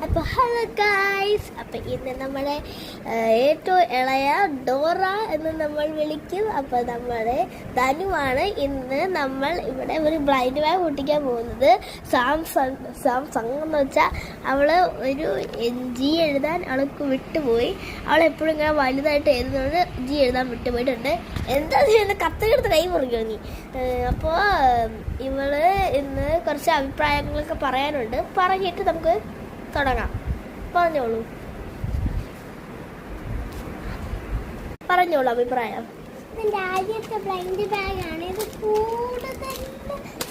അപ്പോൾ hello guys, അപ്പോൾ ഇന്ന് നമ്മുടെ ഏറ്റവും ഇളയ ഡോറ എന്ന് നമ്മൾ വിളിക്കും. അപ്പോൾ നമ്മുടെ ധനുവാണ് ഇന്ന് നമ്മൾ ഇവിടെ ഒരു ബ്ലൈൻഡ് ബാഗ് പൊട്ടിക്കാൻ പോകുന്നത്. സാംസങ് എന്ന് വെച്ചാൽ അവൾ ഒരു ജി എഴുതാൻ അവൾക്ക് വിട്ടുപോയി. അവളെപ്പോഴും ഇങ്ങനെ വലുതായിട്ട് എഴുതുന്നത് ജി എഴുതാൻ വിട്ടുപോയിട്ടുണ്ട്. എന്താ ചെയ്യുന്നത്? കത്തെടുത്ത് കൈ മുറിക്കോ നീ. അപ്പോൾ ഇവള് ഇന്ന് കുറച്ച് അഭിപ്രായങ്ങളൊക്കെ പറയാനുണ്ട്. പറഞ്ഞിട്ട് നമുക്ക് തുടങ്ങാം. പറഞ്ഞോളൂ അഭിപ്രായം. എൻ്റെ ആദ്യത്തെ ബ്ലൈൻഡ് ബാഗാണ്. ഇത് കൂടുതൽ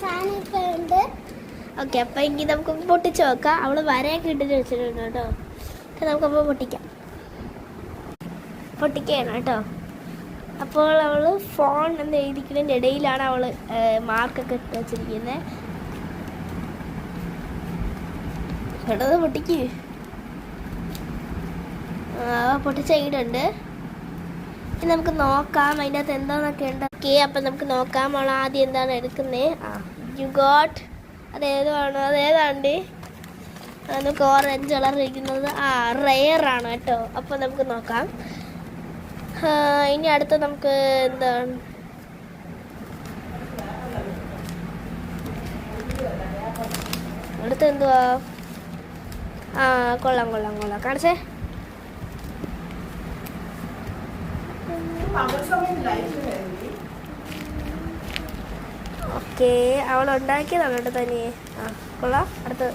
സാധനമൊക്കെ ഉണ്ട്. ഓക്കെ, അപ്പം എങ്കിൽ നമുക്ക് പൊട്ടിച്ച് നോക്കാം. അവൾ വരയൊക്കെ ഇട്ടിട്ട് വെച്ചിട്ടുണ്ട് കേട്ടോ. നമുക്കപ്പോൾ പൊട്ടിക്കുകയാണ് കേട്ടോ. അപ്പോൾ അവൾ ഫോൺ എന്ന് എഴുതിക്കുന്നതിൻ്റെ ഇടയിലാണ് അവൾ മാർക്കൊക്കെ ഇട്ട് വെച്ചിരിക്കുന്നത്. കേട്ടത് പൊട്ടിക്ക്. പൊട്ടിച്ചെങ്കിലുണ്ട്. ഇനി നമുക്ക് നോക്കാം അതിൻ്റെ അകത്ത് എന്താണെന്നൊക്കെ ഉണ്ട്. ഓക്കെ, അപ്പം നമുക്ക് നോക്കാം അവൾ ആദ്യം എന്താണ് എടുക്കുന്നത്. യു ഗോട്ട് അതേതാണ്ട് നമുക്ക് ഓറഞ്ച് കളർ ഇരിക്കുന്നത് റെയറാണ് കേട്ടോ. അപ്പം നമുക്ക് നോക്കാം. ഇനി അടുത്ത് നമുക്ക് എന്താണ് അടുത്ത് എന്തുവാ? കൊള്ളാം കാണിച്ചേ. ഓക്കെ, അവൾ ഉണ്ടാക്കിയതാണ് കേട്ടോ തനിയെ. കൊള്ളാം. അടുത്തത്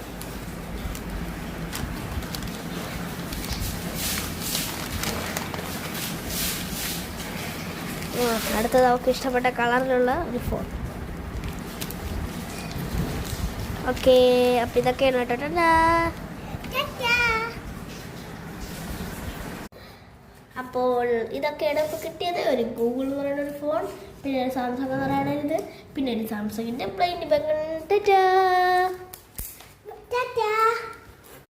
അടുത്തത് അവൾക്ക് ഇഷ്ടപ്പെട്ട കളറിലുള്ള ഒരു ഫോൺ. ഓക്കെ, അപ്പം ഇതൊക്കെയാണ് കേട്ടോ. അപ്പോൾ ഇതൊക്കെയാണ് ഇപ്പോൾ കിട്ടിയത്. ഒരു ഗൂഗിൾ എന്ന് പറയുന്ന ഒരു ഫോൺ, പിന്നെ ഒരു സാംസങ് എന്ന് പറയുന്നത്, പിന്നെ ഒരു സാംസങ്ങിൻ്റെ ബ്ലൈൻഡ് ബാഗ്.